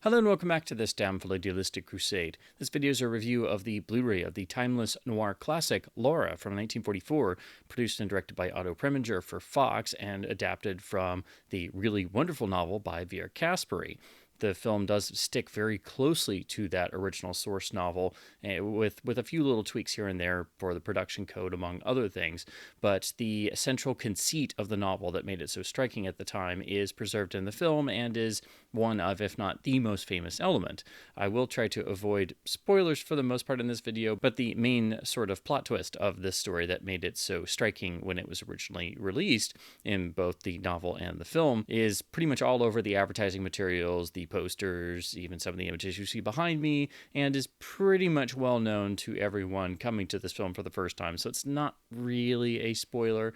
Hello and welcome back to this damnful idealistic crusade. This video is a review of the Blu-ray of the timeless noir classic Laura from 1944, produced and directed by Otto Preminger for Fox and adapted from the really wonderful novel by V.R. Caspary. The film does stick very closely to that original source novel, with a few little tweaks here and there for the production code, among other things. But the central conceit of the novel that made it so striking at the time is preserved in the film and is one of, if not the most famous element. I will try to avoid spoilers for the most part in this video, but the main sort of plot twist of this story that made it so striking when it was originally released in both the novel and the film is pretty much all over the advertising materials, the posters, even some of the images you see behind me, and is pretty much well known to everyone coming to this film for the first time. So it's not really a spoiler,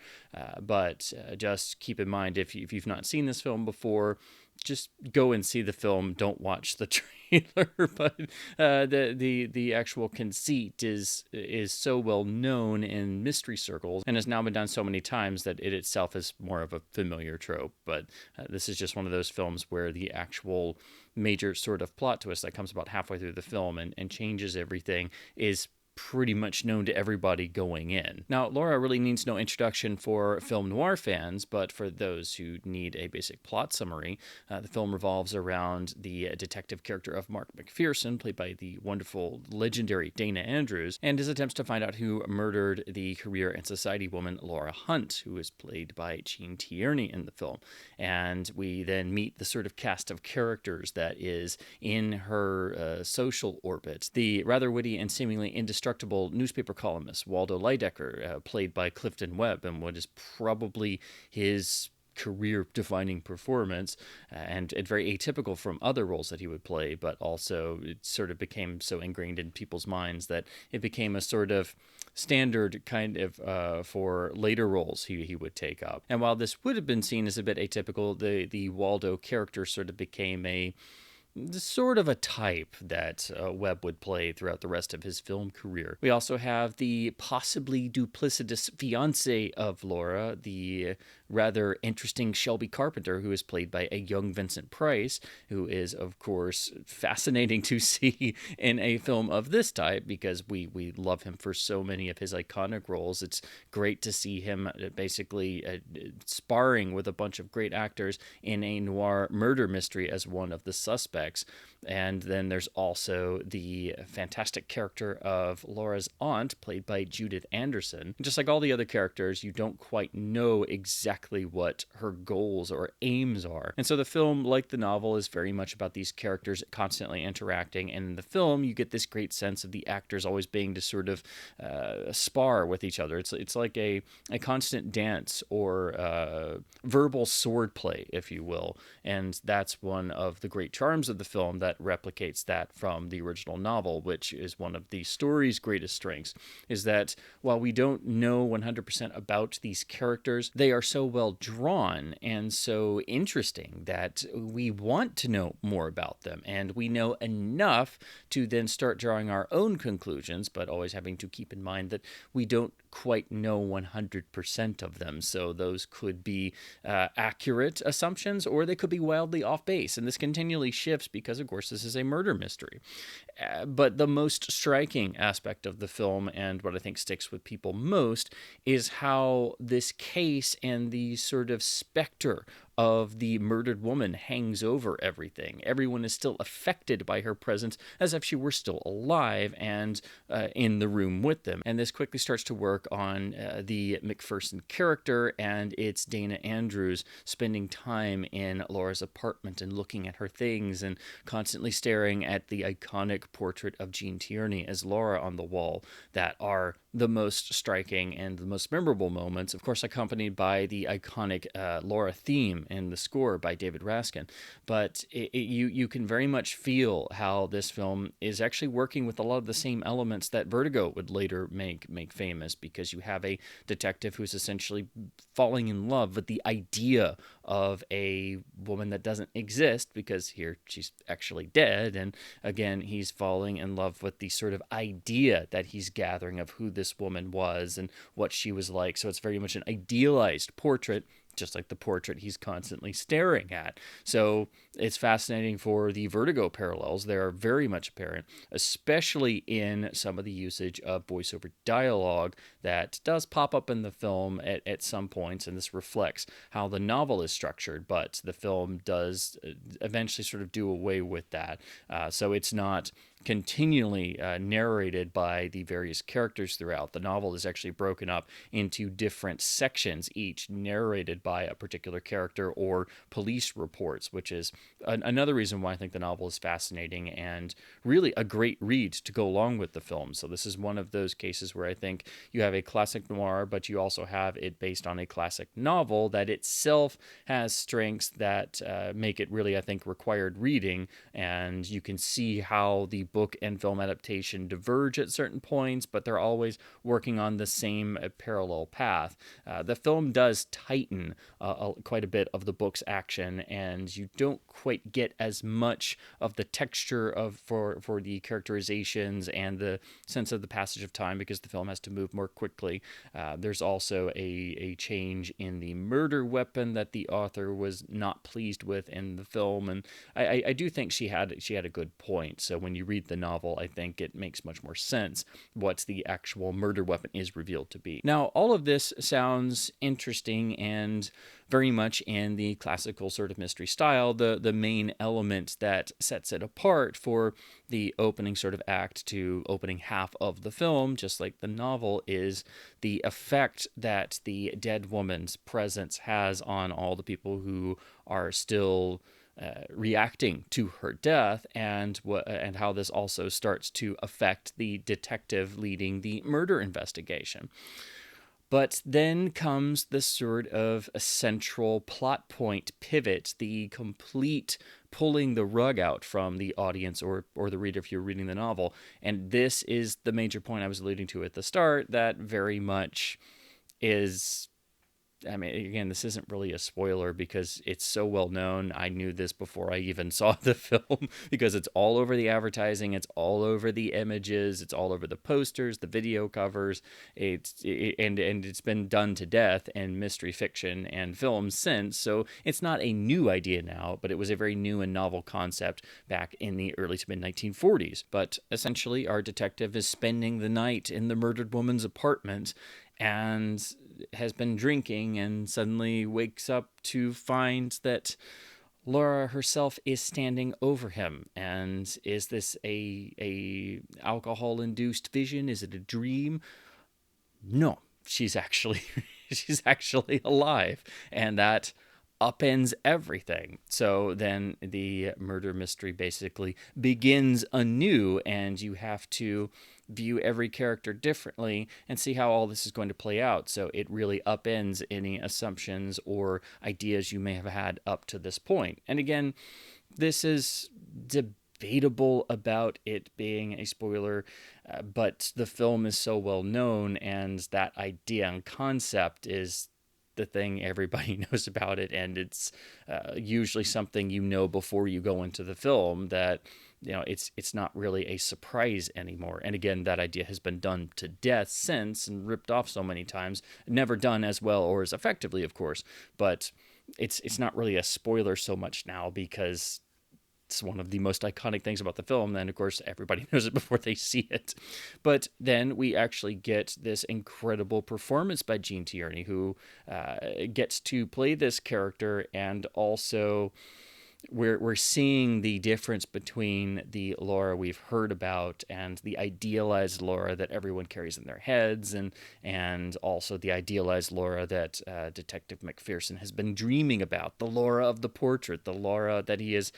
but just keep in mind if you've not seen this film before, just go and see the film. Don't watch the trailer. But the actual conceit is so well known in mystery circles and has now been done so many times that it itself is more of a familiar trope. But this is just one of those films where the actual major sort of plot twist that comes about halfway through the film and changes everything is pretty much known to everybody going in. Now, Laura really needs no introduction for film noir fans, but for those who need a basic plot summary, the film revolves around the detective character of Mark McPherson, played by the wonderful, legendary Dana Andrews, and his attempts to find out who murdered the career and society woman Laura Hunt, who is played by Jean Tierney in the film. And we then meet the sort of cast of characters that is in her social orbit. The rather witty and seemingly indestructible newspaper columnist Waldo Lydecker, played by Clifton Webb, and what is probably his career-defining performance, and very atypical from other roles that he would play, but also it sort of became so ingrained in people's minds that it became a sort of standard kind of for later roles he would take up. And while this would have been seen as a bit atypical, the Waldo character sort of became a sort of a type that Webb would play throughout the rest of his film career. We also have the possibly duplicitous fiancé of Laura, the rather interesting Shelby Carpenter, who is played by a young Vincent Price, who is, of course, fascinating to see in a film of this type because we love him for so many of his iconic roles. It's great to see him basically sparring with a bunch of great actors in a noir murder mystery as one of the suspects. And then there's also the fantastic character of Laura's aunt, played by Judith Anderson. Just like all the other characters, you don't quite know exactly what her goals or aims are. And so the film, like the novel, is very much about these characters constantly interacting. And in the film, you get this great sense of the actors always being to sort of spar with each other. It's like a constant dance or verbal swordplay, if you will. And that's one of the great charms of the film that replicates that from the original novel, which is one of the story's greatest strengths, is that while we don't know 100% about these characters, they are so well drawn and so interesting that we want to know more about them, and we know enough to then start drawing our own conclusions, but always having to keep in mind that we don't quite know 100% of them. So those could be accurate assumptions, or they could be wildly off base, and this continually shifts because, of course, this is a murder mystery. But the most striking aspect of the film, and what I think sticks with people most, is how this case and the sort of specter of the murdered woman hangs over everything. Everyone is still affected by her presence as if she were still alive and in the room with them. And this quickly starts to work on the McPherson character, and it's Dana Andrews spending time in Laura's apartment and looking at her things and constantly staring at the iconic portrait of Jean Tierney as Laura on the wall that are the most striking and the most memorable moments, of course accompanied by the iconic Laura theme in the score by David Raskin. But you can very much feel how this film is actually working with a lot of the same elements that Vertigo would later make famous, because you have a detective who's essentially falling in love with the idea of a woman that doesn't exist, because here she's actually dead, and again he's falling in love with the sort of idea that he's gathering of who this woman was and what she was like. So it's very much an idealized portrait just like the portrait he's constantly staring at. So it's fascinating for the Vertigo parallels. They are very much apparent, especially in some of the usage of voiceover dialogue that does pop up in the film at some points, and this reflects how the novel is structured, but the film does eventually sort of do away with that. So it's not continually narrated by the various characters throughout. The novel is actually broken up into different sections, each narrated by a particular character or police reports, which is another reason why I think the novel is fascinating and really a great read to go along with the film. So this is one of those cases where I think you have a classic noir, but you also have it based on a classic novel that itself has strengths that make it really, I think, required reading, and you can see how the book and film adaptation diverge at certain points, but they're always working on the same parallel path. The film does tighten quite a bit of the book's action, and you don't quite get as much of the texture for the characterizations and the sense of the passage of time because the film has to move more quickly. There's also a change in the murder weapon that the author was not pleased with in the film, and I do think she had a good point. So when you read the novel, I think it makes much more sense what the actual murder weapon is revealed to be. Now, all of this sounds interesting and very much in the classical sort of mystery style. The main element that sets it apart for the opening sort of act to opening half of the film, just like the novel, is the effect that the dead woman's presence has on all the people who are still reacting to her death, and how this also starts to affect the detective leading the murder investigation. But then comes the sort of a central plot point pivot, the complete pulling the rug out from the audience or the reader if you're reading the novel. And this is the major point I was alluding to at the start that very much is... I mean, again, this isn't really a spoiler because it's so well known. I knew this before I even saw the film because it's all over the advertising, it's all over the images, it's all over the posters, the video covers. And it's been done to death in mystery fiction and film since. So it's not a new idea now, but it was a very new and novel concept back in the early to mid 1940s. But essentially, our detective is spending the night in the murdered woman's apartment and has been drinking and suddenly wakes up to find that Laura herself is standing over him. And is this a alcohol-induced vision? Is it a dream? No, she's actually alive, and that upends everything. So then the murder mystery basically begins anew, and you have to view every character differently and see how all this is going to play out. So it really upends any assumptions or ideas you may have had up to this point. And again, this is debatable about it being a spoiler, but the film is so well known, and that idea and concept is the thing everybody knows about it, and it's usually something you know before you go into the film, that it's not really a surprise anymore. And again, that idea has been done to death since and ripped off so many times, never done as well or as effectively, of course, but it's not really a spoiler so much now because it's one of the most iconic things about the film. Then, of course, everybody knows it before they see it. But then we actually get this incredible performance by Gene Tierney, who gets to play this character, and also we're seeing the difference between the Laura we've heard about and the idealized Laura that everyone carries in their heads, and also the idealized Laura that Detective McPherson has been dreaming about, the Laura of the portrait, the Laura that he has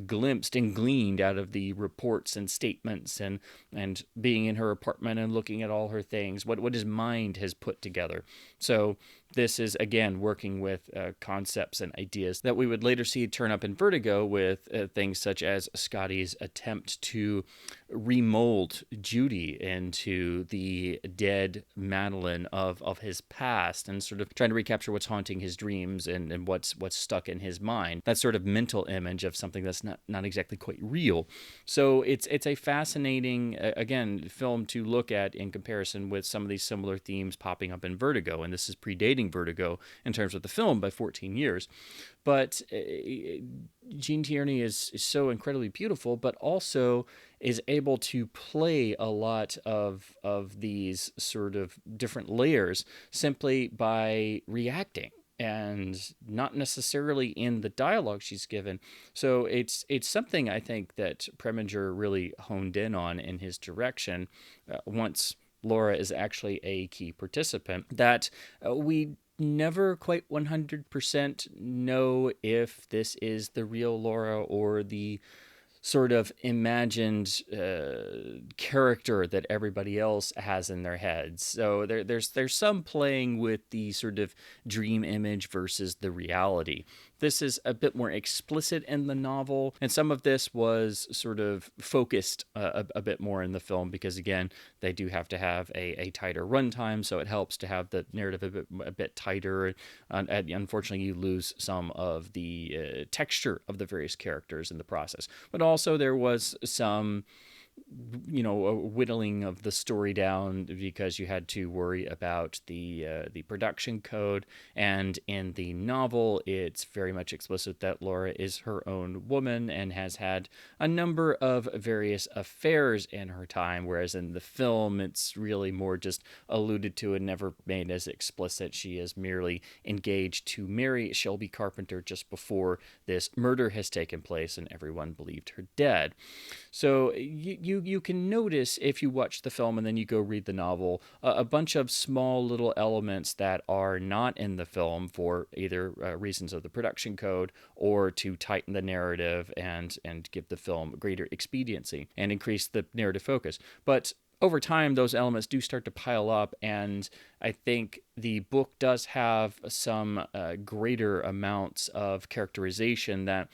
glimpsed and gleaned out of the reports and statements, and being in her apartment and looking at all her things, what his mind has put together. So this is, again, working with concepts and ideas that we would later see turn up in Vertigo with things such as Scotty's attempt to remold Judy into the dead Madeline of his past, and sort of trying to recapture what's haunting his dreams and what's stuck in his mind. That sort of mental image of something that's not exactly quite real. So it's a fascinating, again, film to look at in comparison with some of these similar themes popping up in Vertigo, and this is predating predating Vertigo in terms of the film by 14 years. But Jean Tierney is so incredibly beautiful, but also is able to play a lot of these sort of different layers simply by reacting, and not necessarily in the dialogue she's given. So it's something I think that Preminger really honed in on in his direction once Laura is actually a key participant, that we never quite 100% know if this is the real Laura or the sort of imagined character that everybody else has in their heads. So there's some playing with the sort of dream image versus the reality. This is a bit more explicit in the novel, and some of this was sort of focused a bit more in the film because, again, they do have to have a tighter runtime, so it helps to have the narrative a bit tighter. And unfortunately, you lose some of the texture of the various characters in the process. But also there was some a whittling of the story down because you had to worry about the production code. And in the novel, it's very much explicit that Laura is her own woman and has had a number of various affairs in her time, whereas in the film, it's really more just alluded to and never made as explicit. She is merely engaged to marry Shelby Carpenter just before this murder has taken place and everyone believed her dead. So you can notice if you watch the film and then you go read the novel, a bunch of small little elements that are not in the film for either reasons of the production code or to tighten the narrative and give the film greater expediency and increase the narrative focus. But over time, those elements do start to pile up, and I think the book does have some greater amounts of characterization that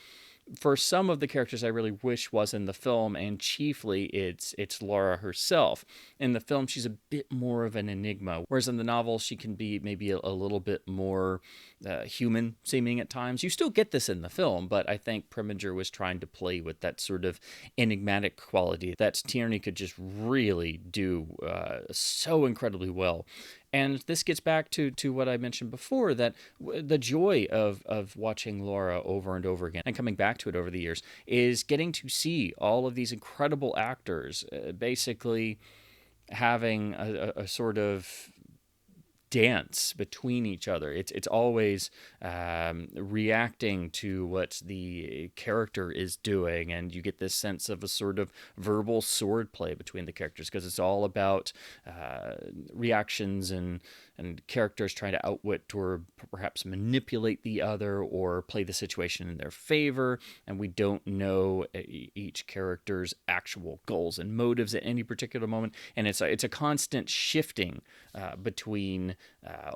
for some of the characters I really wish was in the film, and chiefly it's Laura herself. In the film, she's a bit more of an enigma, whereas in the novel, she can be maybe a little bit more human seeming at times. You still get this in the film, but I think Preminger was trying to play with that sort of enigmatic quality that Tierney could just really do so incredibly well. And this gets back to what I mentioned before, that the joy of watching Laura over and over again and coming back to it over the years is getting to see all of these incredible actors basically having a sort of dance between each other. It's always reacting to what the character is doing, and you get this sense of a sort of verbal swordplay between the characters because it's all about reactions and characters trying to outwit or perhaps manipulate the other or play the situation in their favor, and we don't know each character's actual goals and motives at any particular moment, and it's a constant shifting between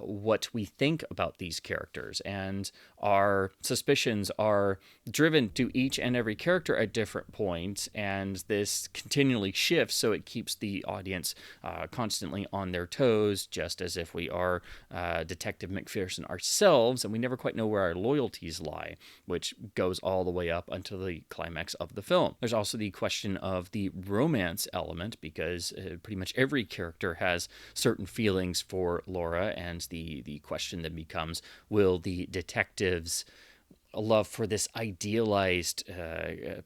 what we think about these characters, and our suspicions are driven to each and every character at different points, and this continually shifts, so it keeps the audience constantly on their toes, just as if we are Detective McPherson ourselves, and we never quite know where our loyalties lie, which goes all the way up until the climax of the film. There's also the question of the romance element, because pretty much every character has certain feelings for Laura, and the question then becomes, will the detective's love for this idealized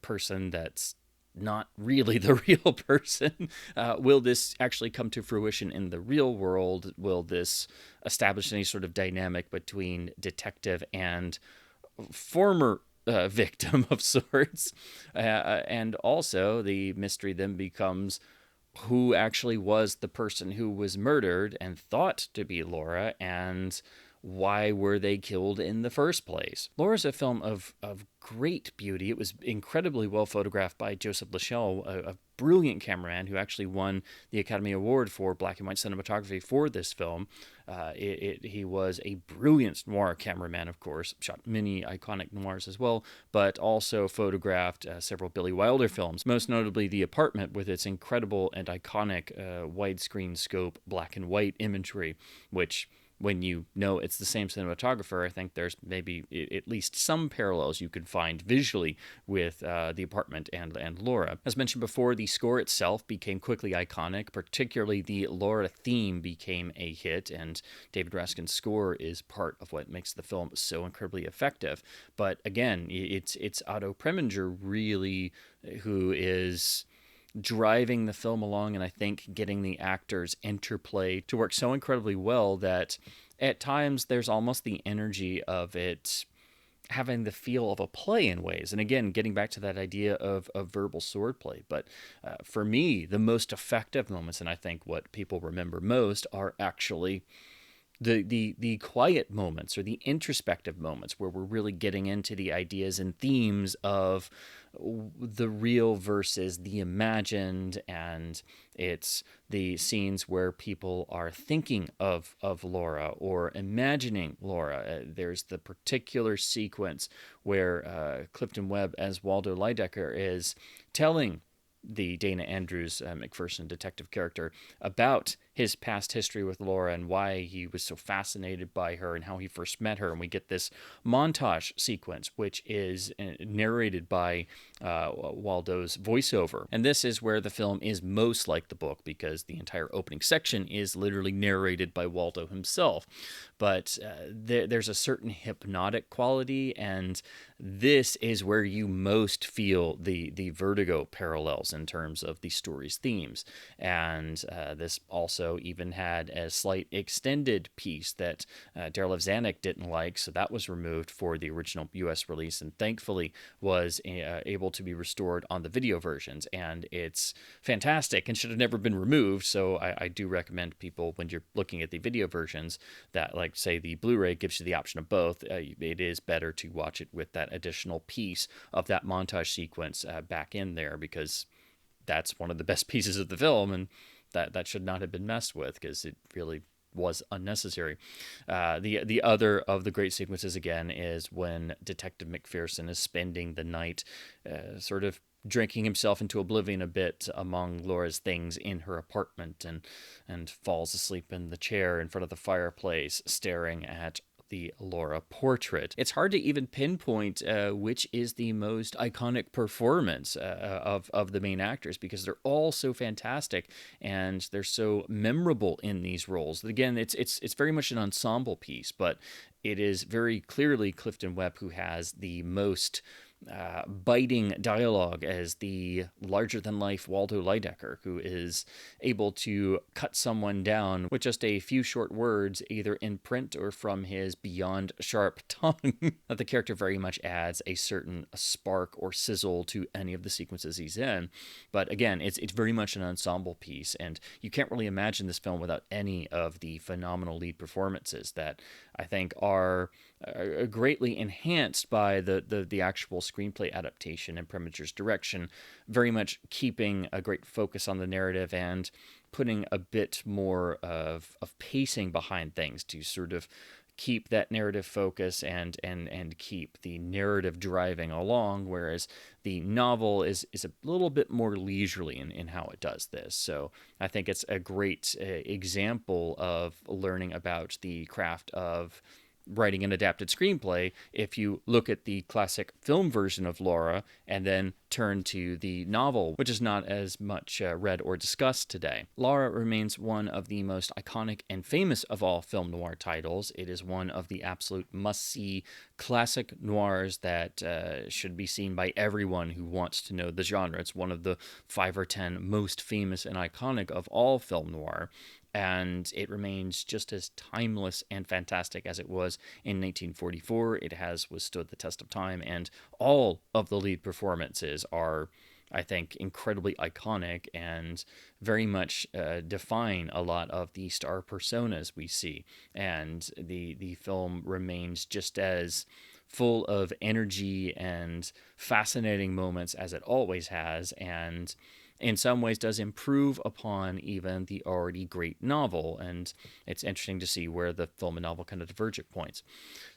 person that's not really the real person, will this actually come to fruition in the real world? Will this establish any sort of dynamic between detective and former victim of sorts? And also the mystery then becomes, who actually was the person who was murdered and thought to be Laura, and why were they killed in the first place? Laura's a film of great beauty. It was incredibly well photographed by Joseph Lachelle, a brilliant cameraman who actually won the Academy Award for black and white cinematography for this film. He was a brilliant noir cameraman, of course, shot many iconic noirs as well, but also photographed several Billy Wilder films, most notably The Apartment, with its incredible and iconic widescreen scope black and white imagery, which when you know it's the same cinematographer, I think there's maybe at least some parallels you could find visually with The Apartment and Laura. As mentioned before, the score itself became quickly iconic, particularly the Laura theme became a hit, and David Raskin's score is part of what makes the film so incredibly effective. But again, it's Otto Preminger really who is driving the film along, and I think getting the actors' interplay to work so incredibly well that at times there's almost the energy of it having the feel of a play in ways. And again, getting back to that idea of verbal swordplay. But for me, the most effective moments, and I think what people remember most, are actually the quiet moments or the introspective moments where we're really getting into the ideas and themes of the real versus the imagined, and it's the scenes where people are thinking of Laura or imagining Laura. There's the particular sequence where Clifton Webb as Waldo Lydecker is telling the Dana Andrews McPherson detective character about his past history with Laura and why he was so fascinated by her and how he first met her. And we get this montage sequence, which is narrated by Waldo's voiceover. And this is where the film is most like the book, because the entire opening section is literally narrated by Waldo himself. But there's a certain hypnotic quality, and this is where you most feel the Vertigo parallels in terms of the story's themes. And this also even had a slight extended piece that Darryl F. Zanuck didn't like, so that was removed for the original U.S. release, and thankfully was able to be restored on the video versions. And it's fantastic and should have never been removed, so I do recommend people, when you're looking at the video versions, that, like, say, the Blu-ray gives you the option of both, it is better to watch it with that additional piece of that montage sequence back in there, because that's one of the best pieces of the film, and that should not have been messed with, because it really was unnecessary. The other of the great sequences, again, is when Detective McPherson is spending the night sort of drinking himself into oblivion a bit among Laura's things in her apartment, and falls asleep in the chair in front of the fireplace staring at the Laura portrait. It's hard to even pinpoint which is the most iconic performance of the main actors, because they're all so fantastic and they're so memorable in these roles. Again, it's very much an ensemble piece, but it is very clearly Clifton Webb who has the most biting dialogue as the larger-than-life Waldo Lydecker, who is able to cut someone down with just a few short words, either in print or from his beyond sharp tongue. The character very much adds a certain spark or sizzle to any of the sequences he's in. But again, it's very much an ensemble piece, and you can't really imagine this film without any of the phenomenal lead performances that I think are greatly enhanced by the actual screenplay adaptation and Preminger's direction, very much keeping a great focus on the narrative and putting a bit more of pacing behind things to sort of keep that narrative focus and keep the narrative driving along, whereas the novel is a little bit more leisurely in how it does this. So I think it's a great example of learning about the craft of writing an adapted screenplay if you look at the classic film version of Laura and then turn to the novel, which is not as much read or discussed today. Laura remains one of the most iconic and famous of all film noir titles. It is one of the absolute must-see classic noirs that should be seen by everyone who wants to know the genre. It's one of the 5 or 10 most famous and iconic of all film noir, and it remains just as timeless and fantastic as it was in 1944. It has withstood the test of time, and all of the lead performances are, I think, incredibly iconic and very much define a lot of the star personas we see. And the film remains just as full of energy and fascinating moments as it always has, and in some ways does improve upon even the already great novel, and it's interesting to see where the film and novel kind of diverge at points.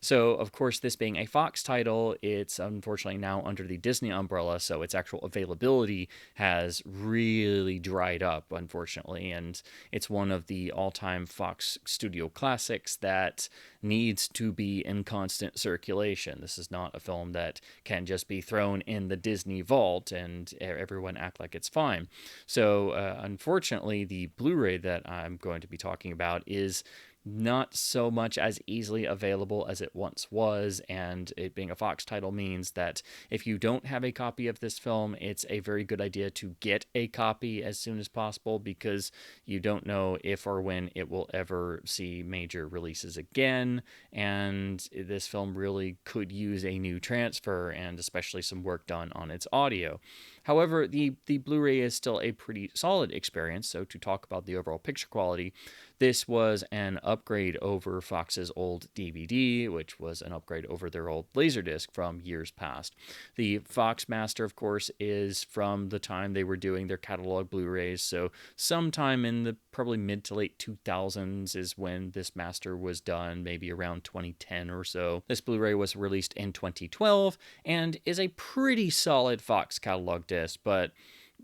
So, of course, this being a Fox title, it's unfortunately now under the Disney umbrella, so its actual availability has really dried up, unfortunately, and it's one of the all-time Fox studio classics that needs to be in constant circulation. This is not a film that can just be thrown in the Disney vault and everyone act like it's fine. So, unfortunately, the Blu-ray that I'm going to be talking about is not so much as easily available as it once was, and it being a Fox title means that if you don't have a copy of this film, it's a very good idea to get a copy as soon as possible, because you don't know if or when it will ever see major releases again, and this film really could use a new transfer and especially some work done on its audio. However, the Blu-ray is still a pretty solid experience, so to talk about the overall picture quality, this was an upgrade over Fox's old DVD, which was an upgrade over their old Laserdisc from years past. The Fox Master, of course, is from the time they were doing their catalog Blu-rays, so sometime in the probably mid to late 2000s is when this Master was done, maybe around 2010 or so. This Blu-ray was released in 2012 and is a pretty solid Fox catalog disc, but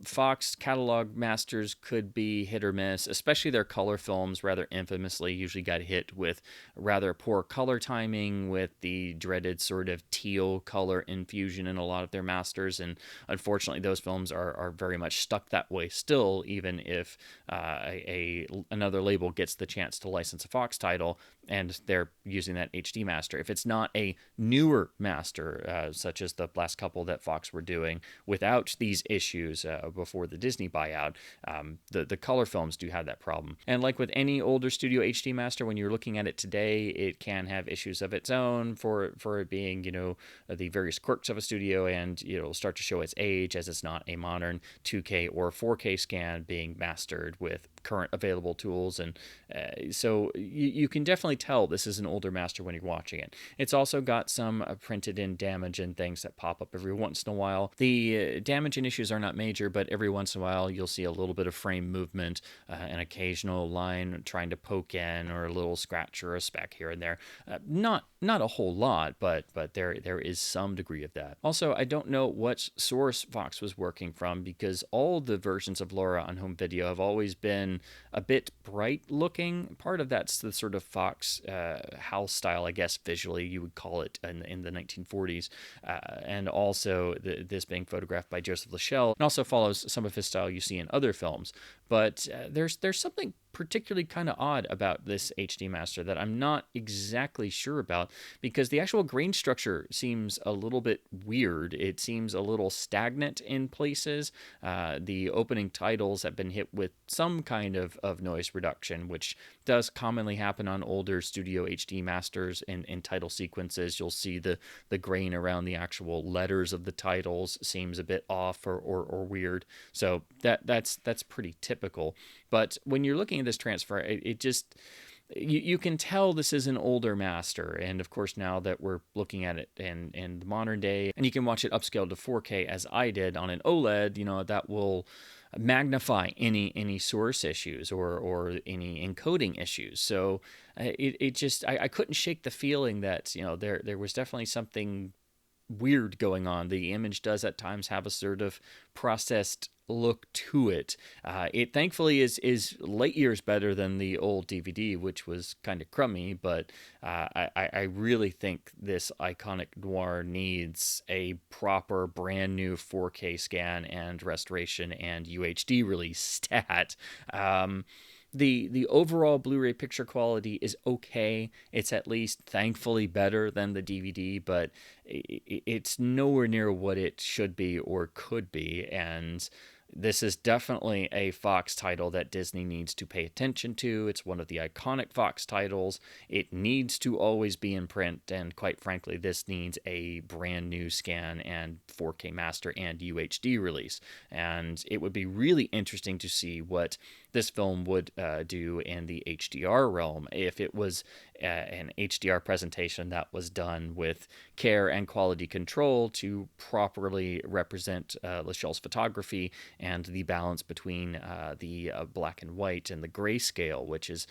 Fox catalog masters could be hit or miss, especially their color films rather infamously usually got hit with rather poor color timing, with the dreaded sort of teal color infusion in a lot of their masters, and unfortunately those films are very much stuck that way still, even if another label gets the chance to license a Fox title and they're using that HD master. If it's not a newer master, such as the last couple that Fox were doing without these issues before the Disney buyout, the color films do have that problem. And like with any older studio HD master, when you're looking at it today, it can have issues of its own for it being, the various quirks of a studio, and it'll start to show its age as it's not a modern 2K or 4K scan being mastered with current available tools. And so you can definitely tell this is an older master when you're watching it. It's also got some printed in damage and things that pop up every once in a while. The damage and issues are not major, but every once in a while you'll see a little bit of frame movement, an occasional line trying to poke in, or a little scratch or a speck here and there. Not a whole lot, but there is some degree of that. Also, I don't know what source Fox was working from, because all the versions of Laura on home video have always been a bit bright looking. Part of that's the sort of Fox house style, I guess visually you would call it, in the 1940s, and also this being photographed by Joseph Lachelle, and also follows some of his style you see in other films. But there's something particularly kind of odd about this HD master that I'm not exactly sure about, because the actual grain structure seems a little bit weird. It seems a little stagnant in places. The opening titles have been hit with some kind of noise reduction, which does commonly happen on older studio HD masters. In title sequences, you'll see the grain around the actual letters of the titles seems a bit off or weird. So that's pretty typical. But when you're looking at this transfer, it just, you can tell this is an older master. And of course, now that we're looking at it in the modern day, and you can watch it upscaled to 4K as I did on an OLED, that will magnify any source issues or any encoding issues. So it just, I couldn't shake the feeling that there was definitely something weird going on. The image does at times have a sort of processed look to it. It thankfully is light years better than the old DVD, which was kind of crummy, but I really think this iconic noir needs a proper brand new 4K scan and restoration and UHD release stat. The overall Blu-ray picture quality is okay. It's at least thankfully better than the DVD, but it's nowhere near what it should be or could be. And this is definitely a Fox title that Disney needs to pay attention to. It's one of the iconic Fox titles. It needs to always be in print, and quite frankly, this needs a brand new scan and 4K master and UHD release. And it would be really interesting to see what this film would do in the HDR realm. If it was an HDR presentation that was done with care and quality control to properly represent Lascelles photography and the balance between the black and white and the grayscale, which is,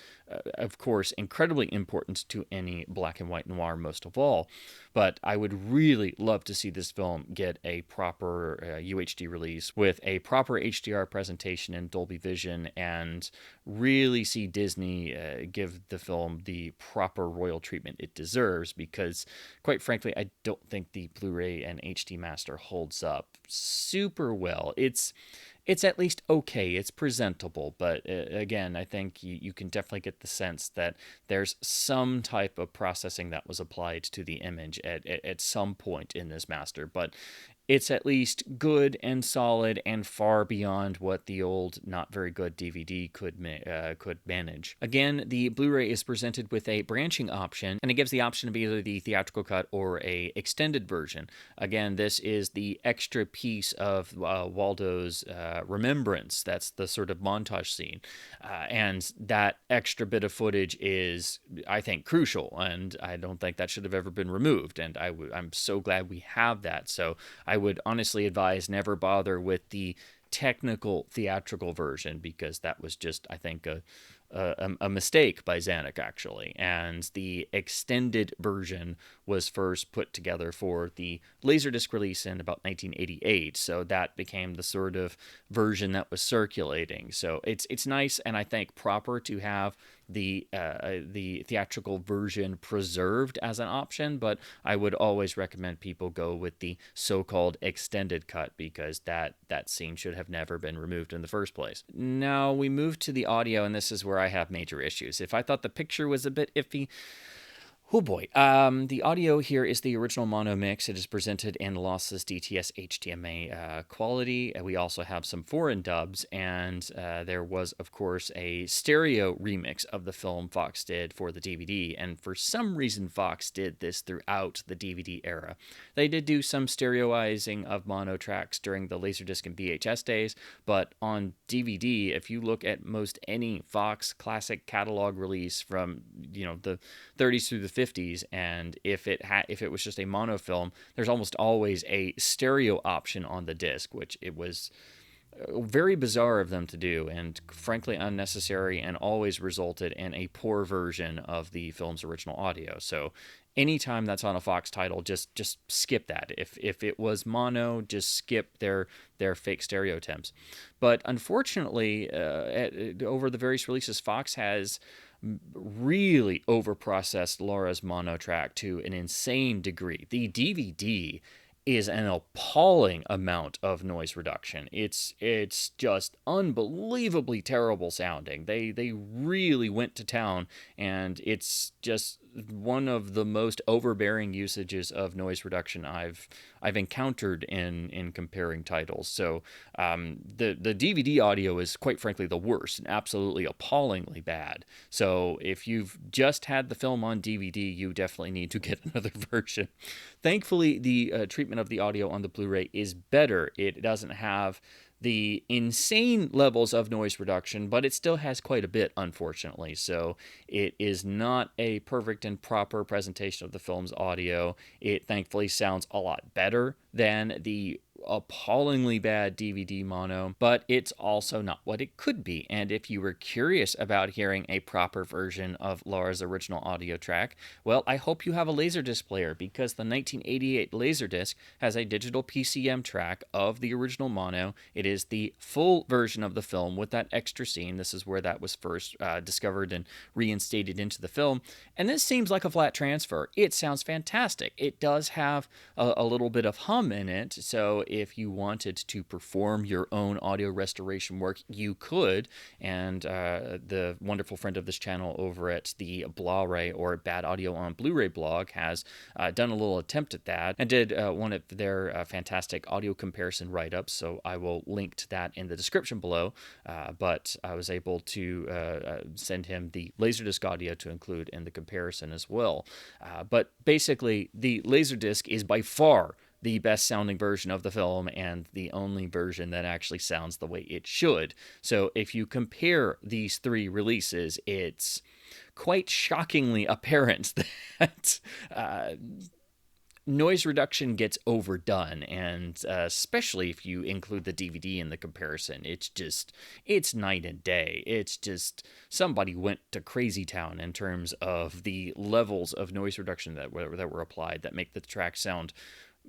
of course, incredibly important to any black and white noir most of all. But I would really love to see this film get a proper UHD release with a proper HDR presentation in Dolby Vision, and really see Disney give the film the proper royal treatment it deserves, because quite frankly, I don't think the Blu-ray and HD master holds up super well. It's at least okay. It's presentable, but again, I think you can definitely get the sense that there's some type of processing that was applied to the image at some point in this master. But it's at least good and solid and far beyond what the old, not very good DVD could manage. Again, the Blu-ray is presented with a branching option, and it gives the option of either the theatrical cut or a extended version. Again, this is the extra piece of Waldo's remembrance. That's the sort of montage scene, and that extra bit of footage is, I think, crucial, and I don't think that should have ever been removed. And I'm so glad we have that. So I would honestly advise never bother with the technical theatrical version, because that was just, I think, a mistake by Zanuck, actually. And the extended version was first put together for the Laserdisc release in about 1988, so that became the sort of version that was circulating. So it's nice, and I think proper to have the theatrical version preserved as an option, but I would always recommend people go with the so-called extended cut, because that scene should have never been removed in the first place. Now we move to the audio, and this is where I have major issues. If I thought the picture was a bit iffy, oh boy. The audio here is the original mono mix. It is presented in lossless DTS HDMA quality. We also have some foreign dubs, and there was, of course, a stereo remix of the film Fox did for the DVD, and for some reason Fox did this throughout the DVD era. They did do some stereoizing of mono tracks during the Laserdisc and VHS days, but on DVD, if you look at most any Fox classic catalog release from, the 30s through the 50s, and if it was just a monofilm, there's almost always a stereo option on the disc, which it was very bizarre of them to do, and frankly unnecessary, and always resulted in a poor version of the film's original audio. So anytime that's on a Fox title, just skip that. If it was mono, just skip their fake stereo temps. But unfortunately, over the various releases, Fox has really overprocessed Laura's mono track to an insane degree. The DVD is an appalling amount of noise reduction. It's just unbelievably terrible sounding. They really went to town, and it's just one of the most overbearing usages of noise reduction I've encountered in comparing titles. So the DVD audio is, quite frankly, the worst and absolutely appallingly bad. So if you've just had the film on DVD, you definitely need to get another version. Thankfully, the treatment of the audio on the Blu-ray is better. It doesn't have the insane levels of noise reduction, but it still has quite a bit, unfortunately. So it is not a perfect and proper presentation of the film's audio. It thankfully sounds a lot better than the appallingly bad DVD mono, but it's also not what it could be. And if you were curious about hearing a proper version of Laura's original audio track, well, I hope you have a Laserdisc player, because the 1988 Laserdisc has a digital PCM track of the original mono. It is the full version of the film with that extra scene. This is where that was first discovered and reinstated into the film. And this seems like a flat transfer. It sounds fantastic. It does have a little bit of hum in it, so if you wanted to perform your own audio restoration work, you could. And the wonderful friend of this channel over at the Blu-ray, or Bad Audio on Blu-ray blog, has done a little attempt at that, and did one of their fantastic audio comparison write-ups, so I will link to that in the description below. But I was able to send him the Laserdisc audio to include in the comparison as well. But basically, the Laserdisc is by far the best sounding version of the film, and the only version that actually sounds the way it should. So if you compare these three releases, it's quite shockingly apparent that noise reduction gets overdone, and especially if you include the DVD in the comparison, it's night and day. It's just somebody went to crazy town in terms of the levels of noise reduction that were applied that make the track sound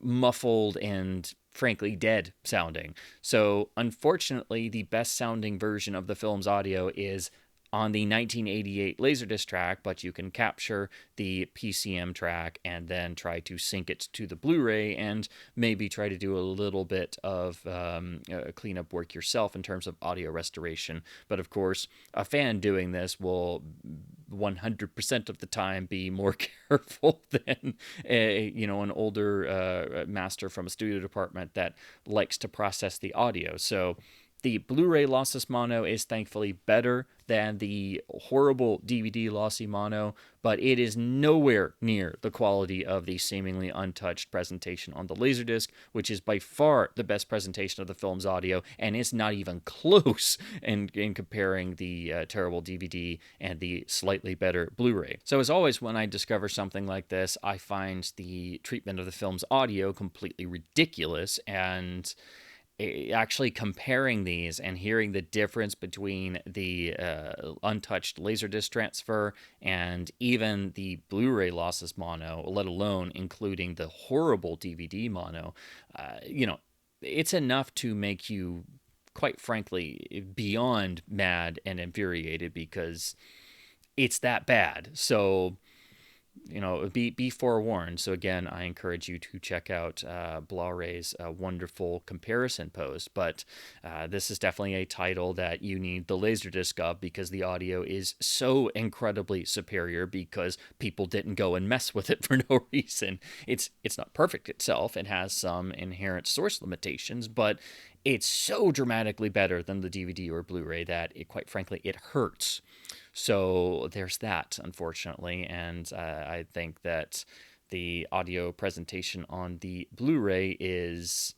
muffled and frankly dead sounding. So unfortunately, the best sounding version of the film's audio is on the 1988 Laserdisc track, but you can capture the PCM track and then try to sync it to the Blu-ray and maybe try to do a little bit of cleanup work yourself in terms of audio restoration. But of course, a fan doing this will 100% of the time be more careful than an older master from a studio department that likes to process the audio. So the Blu-ray lossless mono is thankfully better than the horrible DVD lossy mono, but it is nowhere near the quality of the seemingly untouched presentation on the Laserdisc, which is by far the best presentation of the film's audio, and it's not even close in comparing the terrible DVD and the slightly better Blu-ray. So as always, when I discover something like this, I find the treatment of the film's audio completely ridiculous, and actually comparing these and hearing the difference between the untouched Laserdisc transfer and even the Blu-ray lossless mono, let alone including the horrible DVD mono, it's enough to make you, quite frankly, beyond mad and infuriated because it's that bad. So be forewarned. So again, I encourage you to check out Blu-ray's wonderful comparison post. But this is definitely a title that you need the Laserdisc of because the audio is so incredibly superior because people didn't go and mess with it for no reason. It's not perfect itself. It has some inherent source limitations, but it's so dramatically better than the DVD or Blu-ray that quite frankly, it hurts. So there's that, unfortunately, and I think that the audio presentation on the Blu-ray is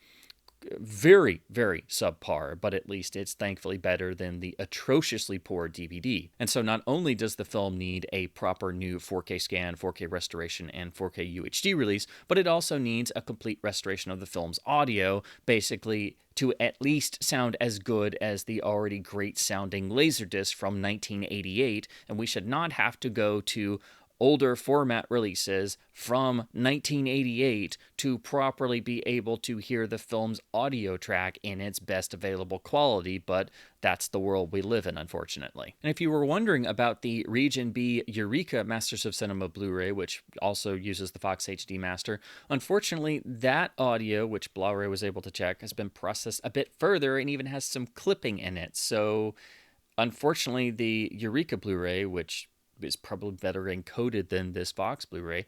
very, very subpar, but at least it's thankfully better than the atrociously poor DVD. And so not only does the film need a proper new 4K scan, 4K restoration, and 4K UHD release, but it also needs a complete restoration of the film's audio, basically to at least sound as good as the already great sounding Laserdisc from 1988, and we should not have to go to older format releases from 1988 to properly be able to hear the film's audio track in its best available quality, but that's the world we live in, unfortunately. And if you were wondering about the Region B Eureka Masters of Cinema Blu-ray, which also uses the Fox HD Master, unfortunately, that audio, which Blu-ray was able to check, has been processed a bit further and even has some clipping in it. So, unfortunately, the Eureka Blu-ray, which is probably better encoded than this Fox Blu-ray.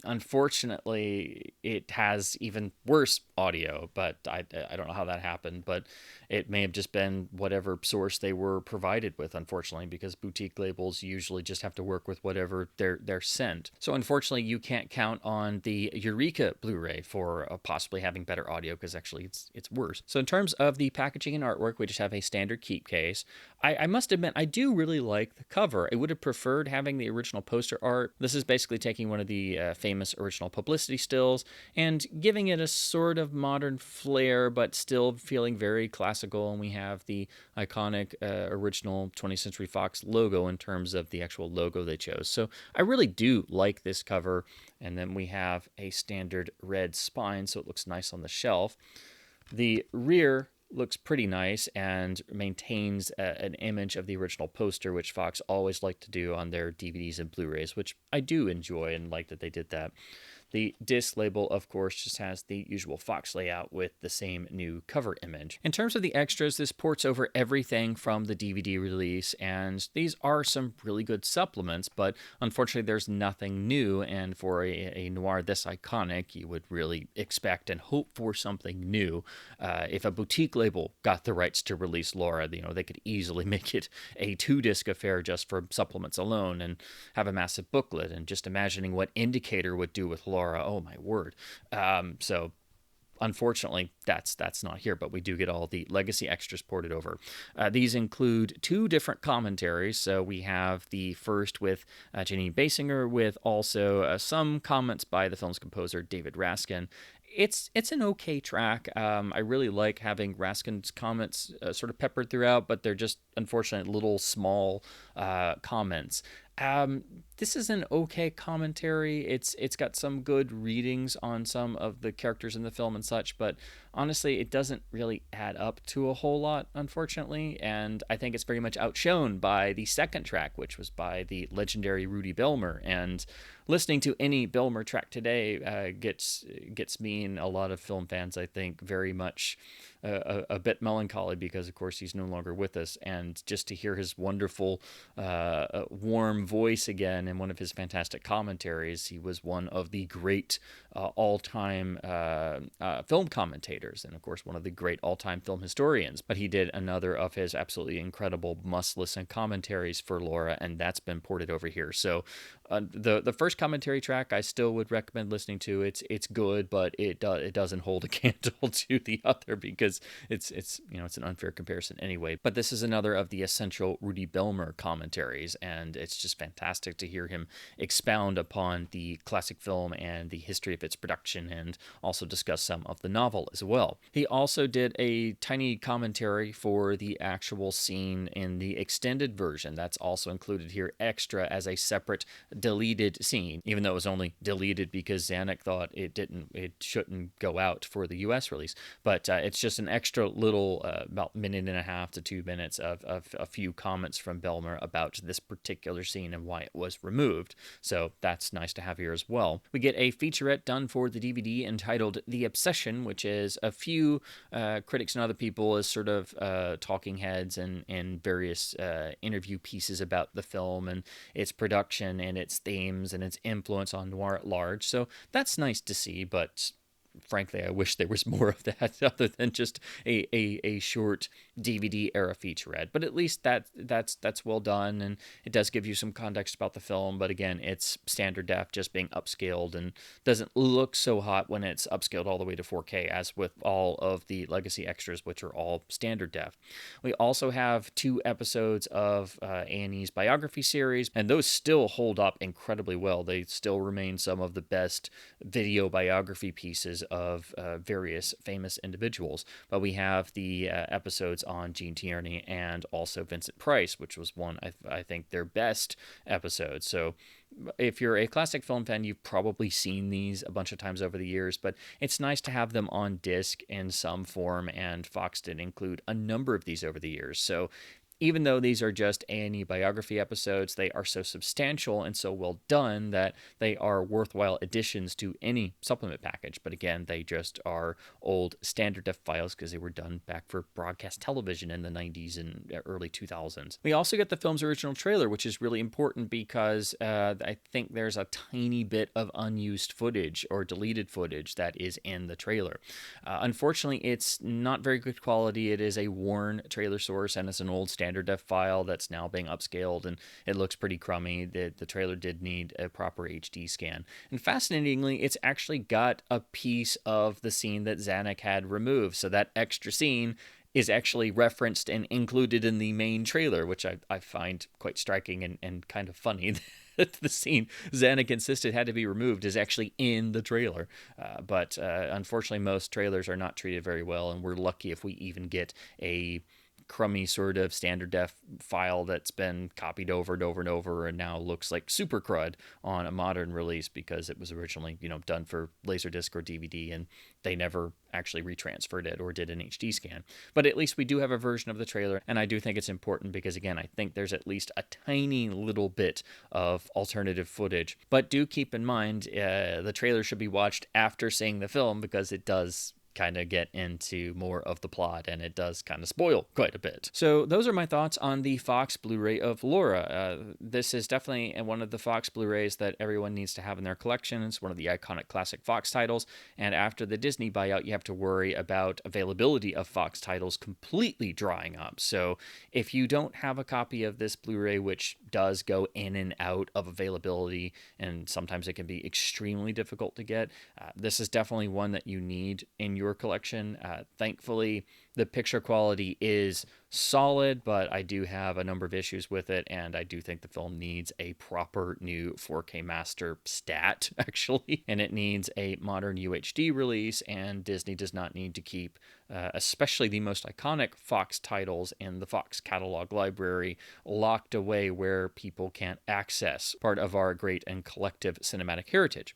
Unfortunately, it has even worse audio, but I don't know how that happened, but it may have just been whatever source they were provided with, unfortunately, because boutique labels usually just have to work with whatever they're sent. So unfortunately, you can't count on the Eureka Blu-ray for possibly having better audio, because actually it's worse. So in terms of the packaging and artwork, we just have a standard keep case. I must admit, I do really like the cover. I would have preferred having the original poster art. This is basically taking one of the famous original publicity stills and giving it a sort of modern flair, but still feeling very classical. And we have the iconic original 20th Century Fox logo in terms of the actual logo they chose. So I really do like this cover. And then we have a standard red spine, so it looks nice on the shelf. The rear looks pretty nice and maintains an image of the original poster, which Fox always liked to do on their DVDs and Blu-rays, which I do enjoy and like that they did that. The disc label, of course, just has the usual Fox layout with the same new cover image. In terms of the extras, this ports over everything from the DVD release, and these are some really good supplements, but unfortunately there's nothing new, and for a noir this iconic, you would really expect and hope for something new. If a boutique label got the rights to release Laura, they could easily make it a 2-disc affair just for supplements alone and have a massive booklet, and just imagining what Indicator would do with Laura. Oh my word. So unfortunately, that's not here, but we do get all the legacy extras ported over. These include 2 different commentaries. So we have the first with Janine Basinger, with also some comments by the film's composer David Raskin. It's an okay track. I really like having Raskin's comments sort of peppered throughout, but they're just unfortunate little small comments. This is an okay commentary. It's got some good readings on some of the characters in the film and such, but honestly, it doesn't really add up to a whole lot, unfortunately. And I think it's very much outshone by the second track, which was by the legendary Rudy Behlmer. And listening to any Behlmer track today gets me and a lot of film fans, I think, very much a bit melancholy because, of course, he's no longer with us. And just to hear his wonderful, warm voice again in one of his fantastic commentaries, he was one of the great all-time film commentators, and of course one of the great all-time film historians. But he did another of his absolutely incredible must-listen commentaries for Laura, and that's been ported over here. So the first commentary track I still would recommend listening to. It's good, but it doesn't hold a candle to the other because it's an unfair comparison anyway. But this is another of the essential Rudy Behlmer commentaries, and it's just fantastic to hear him expound upon the classic film and the history of its production, and also discuss some of the novel as well. He also did a tiny commentary for the actual scene in the extended version. That's also included here extra as a separate deleted scene, even though it was only deleted because Zanuck thought it shouldn't go out for the US release. But it's just an extra little about minute and a half to 2 minutes of a few comments from Behlmer about this particular scene and why it was removed. So that's nice to have here as well. We get a featurette done for the DVD entitled The Obsession, which is a few critics and other people as sort of talking heads and various interview pieces about the film and its production and its themes and its influence on noir at large. So that's nice to see, but frankly, I wish there was more of that other than just a short DVD era featurette. But at least that's well done, and it does give you some context about the film. But again, it's standard def, just being upscaled, and doesn't look so hot when it's upscaled all the way to 4K, as with all of the legacy extras, which are all standard def. We also have 2 episodes of A&E's biography series, and those still hold up incredibly well. They still remain some of the best video biography pieces of various famous individuals. But we have the episodes on Gene Tierney and also Vincent Price, which was one, I think, their best episodes. So if you're a classic film fan, you've probably seen these a bunch of times over the years, but it's nice to have them on disc in some form, and Fox did include a number of these over the years. So even though these are just A&E biography episodes, they are so substantial and so well done that they are worthwhile additions to any supplement package. But again, they just are old standard def files because they were done back for broadcast television in the 90s and early 2000s. We also get the film's original trailer, which is really important because I think there's a tiny bit of unused footage or deleted footage that is in the trailer. Unfortunately, it's not very good quality. It is a worn trailer source, and it's an old standard def file that's now being upscaled, and it looks pretty crummy. The trailer did need a proper HD scan. And fascinatingly, it's actually got a piece of the scene that Zanuck had removed. So that extra scene is actually referenced and included in the main trailer, which I find quite striking and kind of funny. The scene Zanuck insisted had to be removed is actually in the trailer. But unfortunately, most trailers are not treated very well, and we're lucky if we even get a crummy sort of standard def file that's been copied over and over and over and now looks like super crud on a modern release because it was originally, done for Laserdisc or DVD, and they never actually retransferred it or did an HD scan. But at least we do have a version of the trailer, and I do think it's important because, again, I think there's at least a tiny little bit of alternative footage. But do keep in mind, the trailer should be watched after seeing the film because it does kind of get into more of the plot, and it does kind of spoil quite a bit. So those are my thoughts on the Fox Blu-ray of Laura. This is definitely one of the Fox Blu-rays that everyone needs to have in their collection. It's one of the iconic classic Fox titles, and after the Disney buyout, you have to worry about availability of Fox titles completely drying up. So if you don't have a copy of this Blu-ray, which does go in and out of availability, and sometimes it can be extremely difficult to get, this is definitely one that you need in your collection. Thankfully, the picture quality is solid, but I do have a number of issues with it, and I do think the film needs a proper new 4K master stat, actually, and it needs a modern UHD release, and Disney does not need to keep especially the most iconic Fox titles in the Fox catalog library locked away where people can't access, part of our great and collective cinematic heritage.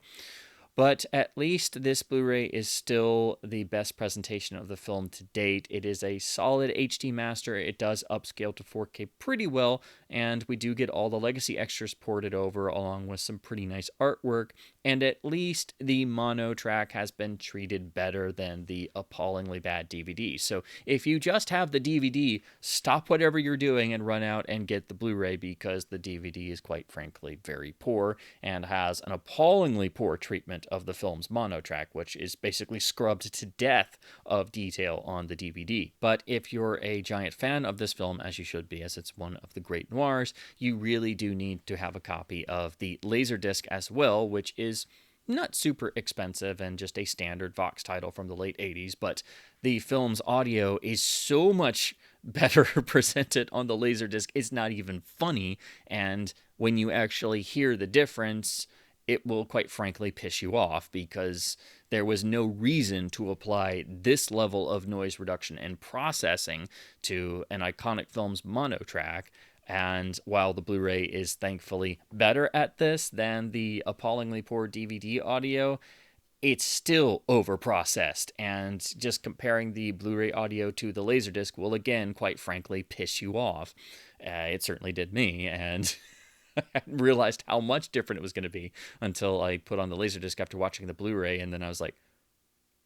But at least this Blu-ray is still the best presentation of the film to date. It is a solid HD master. It does upscale to 4K pretty well, and we do get all the legacy extras ported over along with some pretty nice artwork. And at least the mono track has been treated better than the appallingly bad DVD. So if you just have the DVD, stop whatever you're doing and run out and get the Blu-ray, because the DVD is quite frankly very poor and has an appallingly poor treatment of the film's mono track, which is basically scrubbed to death of detail on the DVD. But if you're a giant fan of this film, as you should be, as it's one of the great noirs, you really do need to have a copy of the Laserdisc as well, which is not super expensive and just a standard Fox title from the late 80s, but the film's audio is so much better presented on the Laserdisc, it's not even funny, and when you actually hear the difference, it will quite frankly piss you off, because there was no reason to apply this level of noise reduction and processing to an iconic film's mono track. And while the Blu-ray is thankfully better at this than the appallingly poor DVD audio, it's still overprocessed, and just comparing the Blu-ray audio to the Laserdisc will again, quite frankly, piss you off. It certainly did me, and I hadn't realized how much different it was going to be until I put on the Laserdisc after watching the Blu-ray, and then I was like,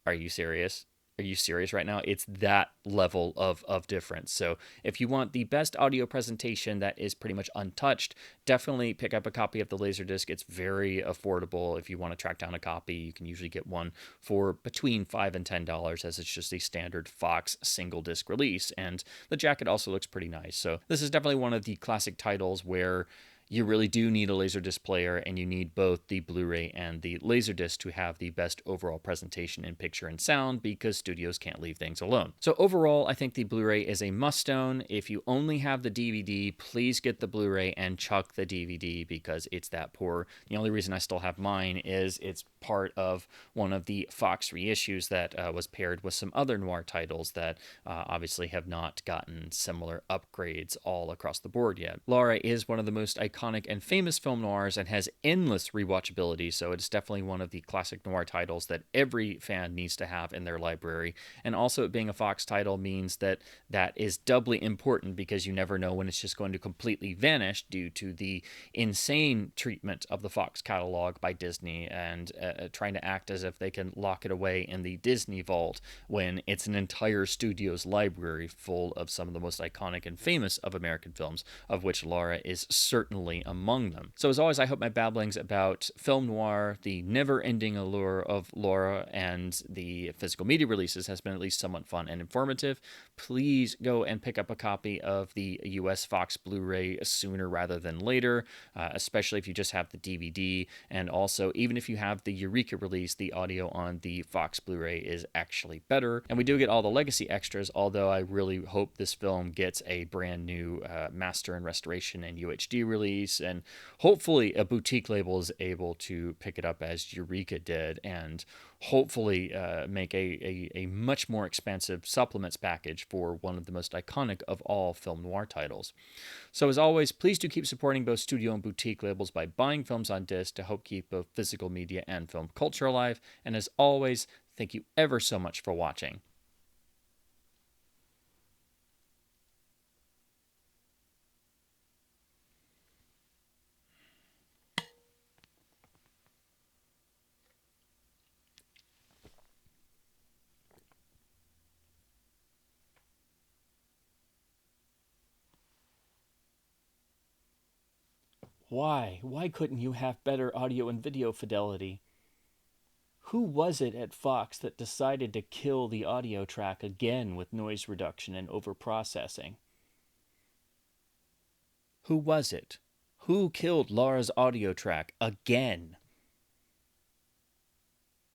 are you serious? Are you serious right now? It's that level of difference. So if you want the best audio presentation that is pretty much untouched, definitely pick up a copy of the Laserdisc. It's very affordable. If you want to track down a copy, you can usually get one for between $5 and $10, as it's just a standard Fox single disc release. And the jacket also looks pretty nice. So this is definitely one of the classic titles where you really do need a Laserdisc player, and you need both the Blu-ray and the Laserdisc to have the best overall presentation in picture and sound, because studios can't leave things alone. So overall, I think the Blu-ray is a must-own. If you only have the DVD, please get the Blu-ray and chuck the DVD, because it's that poor. The only reason I still have mine is it's part of one of the Fox reissues that was paired with some other noir titles that obviously have not gotten similar upgrades all across the board yet. Laura is one of the most iconic and famous film noirs and has endless rewatchability, so it's definitely one of the classic noir titles that every fan needs to have in their library. And also, it being a Fox title means that that is doubly important, because you never know when it's just going to completely vanish due to the insane treatment of the Fox catalog by Disney, and trying to act as if they can lock it away in the Disney vault when it's an entire studio's library full of some of the most iconic and famous of American films, of which Laura is certainly among them. So as always, I hope my babblings about film noir, the never-ending allure of Laura, and the physical media releases has been at least somewhat fun and informative. Please go and pick up a copy of the US Fox Blu-ray sooner rather than later, especially if you just have the DVD. And also, even if you have the Eureka release, the audio on the Fox Blu-ray is actually better. And we do get all the legacy extras, although I really hope this film gets a brand new master and restoration and UHD release, and hopefully a boutique label is able to pick it up as Eureka did, and hopefully make a much more expensive supplements package for one of the most iconic of all film noir titles. So as always, please do keep supporting both studio and boutique labels by buying films on disc to help keep both physical media and film culture alive. And as always, thank you ever so much for watching. Why? Why couldn't you have better audio and video fidelity? Who was it at Fox that decided to kill the audio track again with noise reduction and overprocessing? Who was it? Who killed Laura's audio track again?